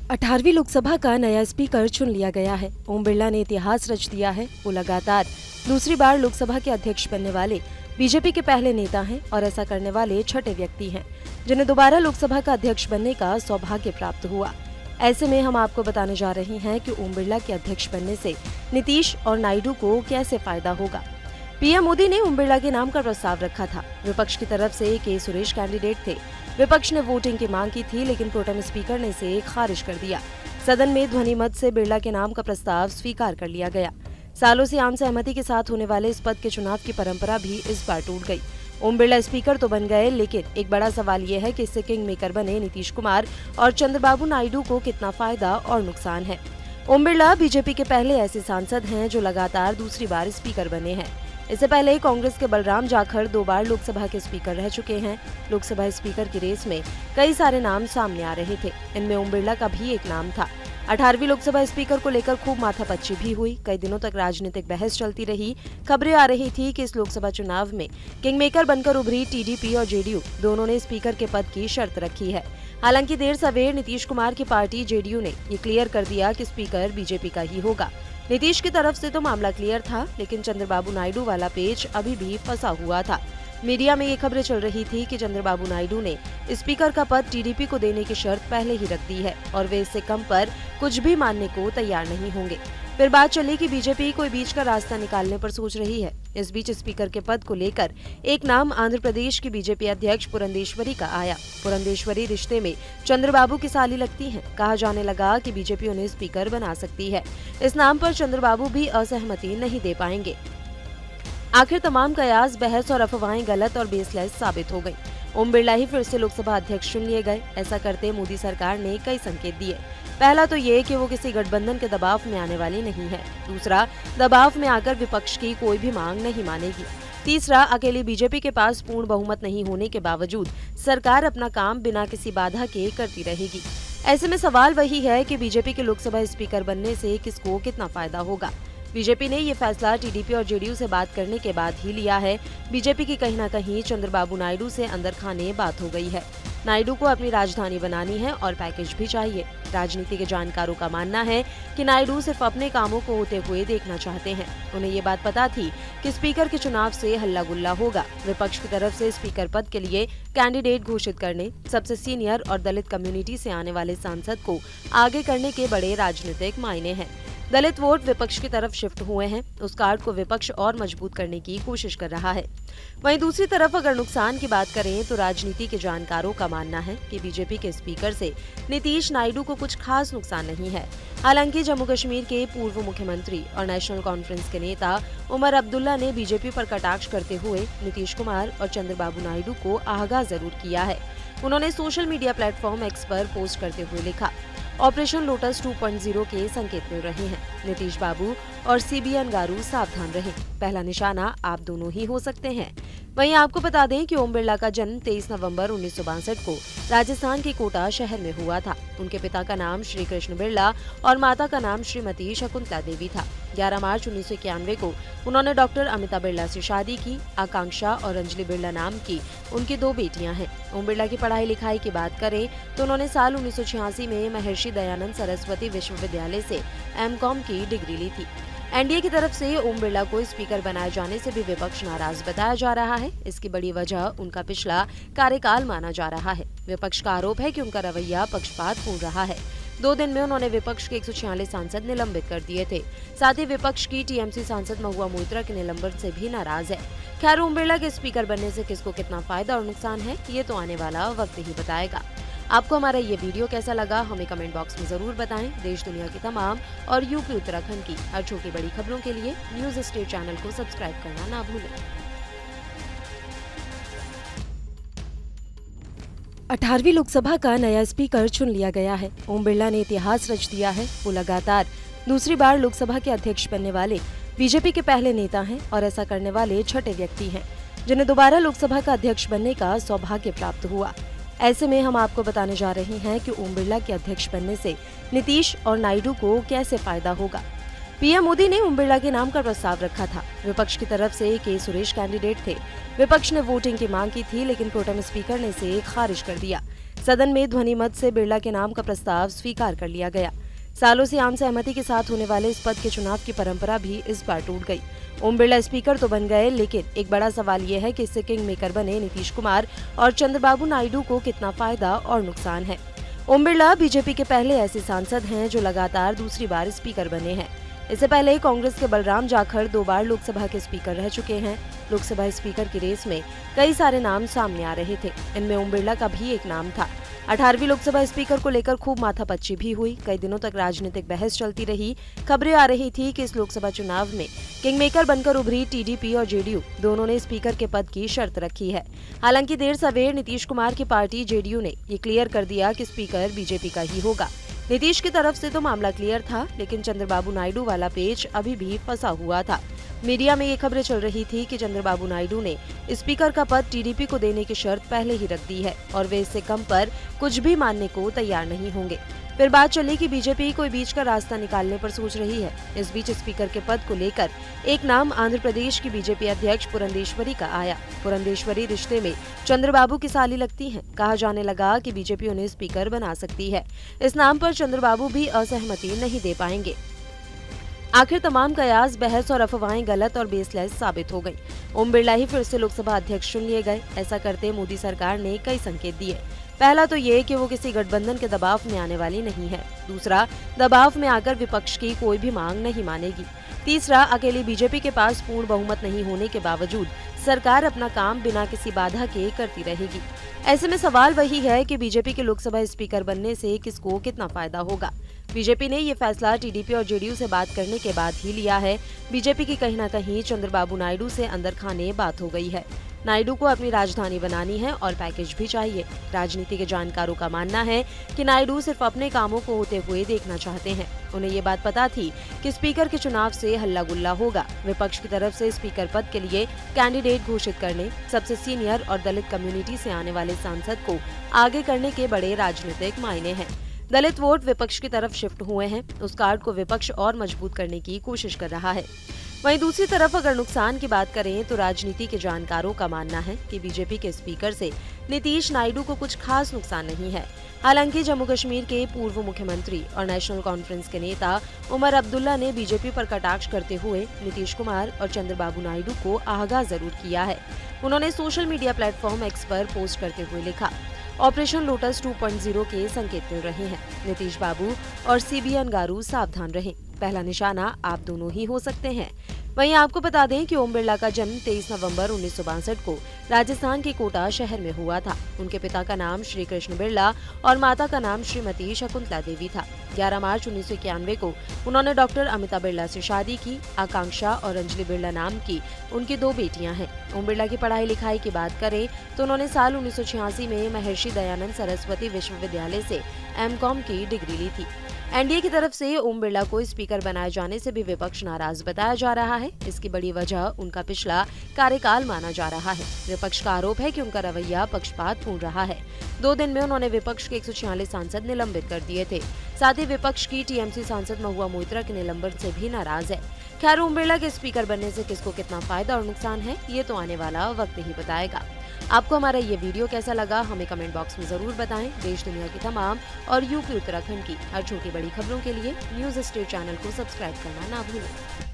18वीं लोकसभा का नया स्पीकर चुन लिया गया है। ओम बिरला ने इतिहास रच दिया है। वो लगातार दूसरी बार लोकसभा के अध्यक्ष बनने वाले बीजेपी के पहले नेता हैं और ऐसा करने वाले छठे व्यक्ति हैं जिन्हें दोबारा लोकसभा का अध्यक्ष बनने का सौभाग्य प्राप्त हुआ। ऐसे में हम आपको बताने जा रहे हैं कि ओम बिरला के अध्यक्ष बनने से नीतीश और नायडू को कैसे फायदा होगा। पीएम मोदी ने ओम बिरला के नाम का प्रस्ताव रखा था। विपक्ष की तरफ से के सुरेश कैंडिडेट थे। विपक्ष ने वोटिंग की मांग की थी, लेकिन प्रोटेम स्पीकर ने इसे खारिज कर दिया। सदन में ध्वनि मत से बिरला के नाम का प्रस्ताव स्वीकार कर लिया गया। सालों से आम सहमति के साथ होने वाले इस पद के चुनाव की परंपरा भी इस बार टूट गई। ओम बिरला स्पीकर तो बन गए, लेकिन एक बड़ा सवाल ये है कि इससे किंग मेकर बने नीतीश कुमार और चंद्रबाबू नायडू को कितना फायदा और नुकसान है। ओम बिरला बीजेपी के पहले ऐसे सांसद हैं जो लगातार दूसरी बार स्पीकर बने हैं। इससे पहले कांग्रेस के बलराम जाखड़ 2 बार लोकसभा के स्पीकर रह चुके हैं। लोकसभा स्पीकर की रेस में कई सारे नाम सामने आ रहे थे, इनमें ओम बिरला का भी एक नाम था। 18वीं लोकसभा स्पीकर को लेकर खूब माथापच्ची भी हुई। कई दिनों तक राजनीतिक बहस चलती रही। खबरें आ रही थी कि इस लोकसभा चुनाव में किंग मेकर बनकर उभरी टीडीपी और जेडीयू दोनों ने स्पीकर के पद की शर्त रखी है। हालांकि देर सवेर नीतीश कुमार की पार्टी जेडीयू ने ये क्लियर कर दिया कि स्पीकर बीजेपी का ही होगा। नीतीश की तरफ से तो मामला क्लियर था, लेकिन चंद्रबाबू नायडू वाला पेच अभी भी फंसा हुआ था। मीडिया में ये खबरें चल रही थी कि चंद्रबाबू नायडू ने स्पीकर का पद टीडीपी को देने की शर्त पहले ही रख दी है और वे इससे कम पर कुछ भी मानने को तैयार नहीं होंगे। फिर बात चली कि बीजेपी कोई बीच का रास्ता निकालने पर सोच रही है। इस बीच स्पीकर के पद को लेकर एक नाम आंध्र प्रदेश की बीजेपी अध्यक्ष पुरंदेश्वरी का आया। पुरंदेश्वरी रिश्ते में चंद्रबाबू की साली लगती हैं। कहा जाने लगा कि बीजेपी उन्हें स्पीकर बना सकती है। इस नाम पर चंद्रबाबू भी असहमति नहीं दे पाएंगे। आखिर तमाम कयास, बहस और अफवाहें गलत और बेसलेस साबित हो गयी। ओम बिरला ही फिर से लोकसभा अध्यक्ष चुन लिए गए। ऐसा करते मोदी सरकार ने कई संकेत दिए। पहला तो ये कि वो किसी गठबंधन के दबाव में आने वाली नहीं है। दूसरा, दबाव में आकर विपक्ष की कोई भी मांग नहीं मानेगी। तीसरा, अकेली बीजेपी के पास पूर्ण बहुमत नहीं होने के बावजूद सरकार अपना काम बिना किसी बाधा के करती रहेगी। ऐसे में सवाल वही है कि बीजेपी के लोकसभा स्पीकर बनने से किसको कितना फायदा होगा। बीजेपी ने ये फैसला टीडीपी और जेडीयू से बात करने के बाद ही लिया है। बीजेपी की कहीं न कहीं चंद्रबाबू नायडू से अंदर खाने बात हो गई है। नायडू को अपनी राजधानी बनानी है और पैकेज भी चाहिए। राजनीति के जानकारों का मानना है कि नायडू सिर्फ अपने कामों को होते हुए देखना चाहते हैं। उन्हें ये बात पता थी कि स्पीकर के चुनाव से हल्ला गुल्ला होगा। विपक्ष की तरफ से स्पीकर पद के लिए कैंडिडेट घोषित करने, सबसे सीनियर और दलित कम्युनिटी से आने वाले सांसद को आगे करने के बड़े राजनीतिक मायने हैं। दलित वोट विपक्ष की तरफ शिफ्ट हुए हैं। उस कार्ड को विपक्ष और मजबूत करने की कोशिश कर रहा है। वहीं दूसरी तरफ अगर नुकसान की बात करें तो राजनीति के जानकारों का मानना है कि बीजेपी के स्पीकर से नीतीश नायडू को कुछ खास नुकसान नहीं है। हालांकि जम्मू कश्मीर के पूर्व मुख्यमंत्री और नेशनल कॉन्फ्रेंस के नेता उमर अब्दुल्ला ने बीजेपी पर कटाक्ष करते हुए नीतीश कुमार और चंद्रबाबू नायडू को आगाह जरूर किया है। उन्होंने सोशल मीडिया प्लेटफॉर्म एक्स पर पोस्ट करते हुए लिखा, ऑपरेशन लोटस 2.0 के संकेत मिल रहे हैं। नीतीश बाबू और सीबीएन गारू सावधान रहें। पहला निशाना आप दोनों ही हो सकते हैं। वहीं आपको बता दें कि ओम बिरला का जन्म 23 नवंबर 1962 को राजस्थान के कोटा शहर में हुआ था। उनके पिता का नाम श्री कृष्ण बिरला और माता का नाम श्रीमती शकुंतला देवी था। 11 मार्च 1991 को उन्होंने डॉक्टर अमिता बिरला से शादी की। आकांक्षा और अंजलि बिरला नाम की उनकी 2 बेटियां हैं। ओम बिरला की पढ़ाई लिखाई की बात करें तो उन्होंने साल 1986 में महर्षि दयानंद सरस्वती विश्वविद्यालय से एमकॉम की डिग्री ली थी। एनडीए की तरफ से ओम बिरला को स्पीकर बनाए जाने से भी विपक्ष नाराज बताया जा रहा है। इसकी बड़ी वजह उनका पिछला कार्यकाल माना जा रहा है। विपक्ष का आरोप है कि उनका रवैया पक्षपातपूर्ण रहा है। 2 दिन में उन्होंने विपक्ष के 146 सांसद निलंबित कर दिए थे। साथ ही विपक्ष की टीएमसी सांसद महुआ मोइत्रा के निलंबन से भी नाराज है। खैर, ओम बिरला के स्पीकर बनने से किसको कितना फायदा और नुकसान है, ये तो आने वाला वक्त ही बताएगा। आपको हमारा ये वीडियो कैसा लगा, हमें कमेंट बॉक्स में जरूर बताएं। देश दुनिया की तमाम और यूपी उत्तराखंड की हर छोटी बड़ी खबरों के लिए न्यूज स्टेट चैनल को सब्सक्राइब करना ना भूलें। 18वीं लोकसभा का नया स्पीकर चुन लिया गया है। ओम बिरला ने इतिहास रच दिया है। वो लगातार दूसरी बार लोकसभा के अध्यक्ष बनने वाले बीजेपी के पहले नेता हैं और ऐसा करने वाले छठे व्यक्ति हैं जिन्हें दोबारा लोकसभा का अध्यक्ष बनने का सौभाग्य प्राप्त हुआ। ऐसे में हम आपको बताने जा रहे हैं कि ओम बिरला के अध्यक्ष बनने से नीतीश और नायडू को कैसे फायदा होगा। पीएम मोदी ने ओम बिरला के नाम का प्रस्ताव रखा था। विपक्ष की तरफ से के सुरेश कैंडिडेट थे। विपक्ष ने वोटिंग की मांग की थी, लेकिन प्रोटेम स्पीकर ने इसे खारिज कर दिया। सदन में ध्वनि मत से बिरला के नाम का प्रस्ताव स्वीकार कर लिया गया। सालों से आम सहमति के साथ होने वाले इस पद के चुनाव की परंपरा भी इस बार टूट गई। ओम बिरला स्पीकर तो बन गए, लेकिन एक बड़ा सवाल ये है कि इससे किंग मेकर बने नीतीश कुमार और चंद्रबाबू नायडू को कितना फायदा और नुकसान है। ओम बिरला बीजेपी के पहले ऐसे सांसद हैं जो लगातार दूसरी बार स्पीकर बने हैं। इससे पहले कांग्रेस के बलराम जाखड़ 2 बार लोकसभा के स्पीकर रह चुके हैं। लोकसभा स्पीकर की रेस में कई सारे नाम सामने आ रहे थे, इनमें ओम बिरला का भी एक नाम था। 18वीं लोकसभा स्पीकर को लेकर खूब माथापच्ची भी हुई। कई दिनों तक राजनीतिक बहस चलती रही। खबरें आ रही थी कि इस लोकसभा चुनाव में किंग मेकर बनकर उभरी टीडीपी और जेडीयू दोनों ने स्पीकर के पद की शर्त रखी है। हालांकि देर सवेर नीतीश कुमार की पार्टी जेडीयू ने ये क्लियर कर दिया कि स्पीकर बीजेपी का ही होगा। नीतीश की तरफ से तो मामला क्लियर था, लेकिन चंद्रबाबू नायडू वाला पेच अभी भी फंसा हुआ था। मीडिया में ये खबरें चल रही थी कि चंद्रबाबू नायडू ने स्पीकर का पद टीडीपी को देने की शर्त पहले ही रख दी है और वे इससे कम पर कुछ भी मानने को तैयार नहीं होंगे। फिर बात चली कि बीजेपी कोई बीच का रास्ता निकालने पर सोच रही है। इस बीच स्पीकर के पद को लेकर एक नाम आंध्र प्रदेश की बीजेपी अध्यक्ष पुरंदेश्वरी का आया। पुरंदेश्वरी रिश्ते में चंद्रबाबू की साली लगती हैं। कहा जाने लगा कि बीजेपी उन्हें स्पीकर बना सकती है। इस नाम पर चंद्रबाबू भी असहमति नहीं दे पाएंगे। आखिर तमाम कयास, बहस और अफवाहें गलत और बेसलेस साबित हो गईं। ओम बिरला ही फिर से लोकसभा अध्यक्ष चुन लिए गए। ऐसा करते मोदी सरकार ने कई संकेत दिए। पहला तो ये कि वो किसी गठबंधन के दबाव में आने वाली नहीं है। दूसरा, दबाव में आकर विपक्ष की कोई भी मांग नहीं मानेगी। तीसरा, अकेली बीजेपी के पास पूर्ण बहुमत नहीं होने के बावजूद सरकार अपना काम बिना किसी बाधा के करती रहेगी। ऐसे में सवाल वही है कि बीजेपी के लोकसभा स्पीकर बनने से किसको कितना फायदा होगा। बीजेपी ने ये फैसला टीडीपी और जेडीयू से बात करने के बाद ही लिया है। बीजेपी की कहीं न कहीं चंद्रबाबू नायडू से अंदर खाने बात हो गई है। नायडू को अपनी राजधानी बनानी है और पैकेज भी चाहिए। राजनीति के जानकारों का मानना है कि नायडू सिर्फ अपने कामों को होते हुए देखना चाहते हैं। उन्हें ये बात पता थी कि स्पीकर के चुनाव से हल्ला गुल्ला होगा। विपक्ष की तरफ से स्पीकर पद के लिए कैंडिडेट घोषित करने, सबसे सीनियर और दलित कम्युनिटी से आने वाले सांसद को आगे करने के बड़े राजनीतिक मायने हैं। दलित वोट विपक्ष की तरफ शिफ्ट हुए हैं। उस कार्ड को विपक्ष और मजबूत करने की कोशिश कर रहा है। वहीं दूसरी तरफ अगर नुकसान की बात करें तो राजनीति के जानकारों का मानना है कि बीजेपी के स्पीकर से नीतीश नायडू को कुछ खास नुकसान नहीं है। हालांकि जम्मू कश्मीर के पूर्व मुख्यमंत्री और नेशनल कॉन्फ्रेंस के नेता उमर अब्दुल्ला ने बीजेपी पर कटाक्ष करते हुए नीतीश कुमार और चंद्रबाबू नायडू को आगाह जरूर किया है। उन्होंने सोशल मीडिया प्लेटफॉर्म एक्स पर पोस्ट करते हुए लिखा, ऑपरेशन लोटस 2.0 के संकेत मिल रहे हैं। नीतीश बाबू और सीबीएन गारू सावधान रहें। पहला निशाना आप दोनों ही हो सकते हैं। वहीं आपको बता दें कि ओम बिरला का जन्म 23 नवंबर 1962 को राजस्थान के कोटा शहर में हुआ था। उनके पिता का नाम श्री कृष्ण बिरला और माता का नाम श्रीमती शकुंतला देवी था। 11 मार्च 1991 को उन्होंने डॉक्टर अमिता बिरला से शादी की। आकांक्षा और अंजलि बिरला नाम की उनकी 2 बेटियां हैं। ओम बिरला की पढ़ाई लिखाई की बात करें तो उन्होंने साल 1986 में महर्षि दयानंद सरस्वती विश्वविद्यालय से एमकॉम की डिग्री ली थी। एनडीए की तरफ से ओम बिरला को स्पीकर बनाए जाने से भी विपक्ष नाराज बताया जा रहा है। इसकी बड़ी वजह उनका पिछला कार्यकाल माना जा रहा है। विपक्ष का आरोप है कि उनका रवैया पक्षपातपूर्ण रहा है। 2 दिन में उन्होंने विपक्ष के 146 सांसद निलंबित कर दिए थे। साथ ही विपक्ष की टीएमसी सांसद महुआ मोइत्रा के निलंबन से भी नाराज है। खैर, ओम बिरला के स्पीकर बनने से किसको कितना फायदा और नुकसान है, ये तो आने वाला वक्त ही बताएगा। आपको हमारा ये वीडियो कैसा लगा, हमें कमेंट बॉक्स में जरूर बताएं। देश दुनिया की तमाम और यूपी उत्तराखंड की हर छोटी बड़ी खबरों के लिए न्यूज स्टेट चैनल को सब्सक्राइब करना ना भूलें।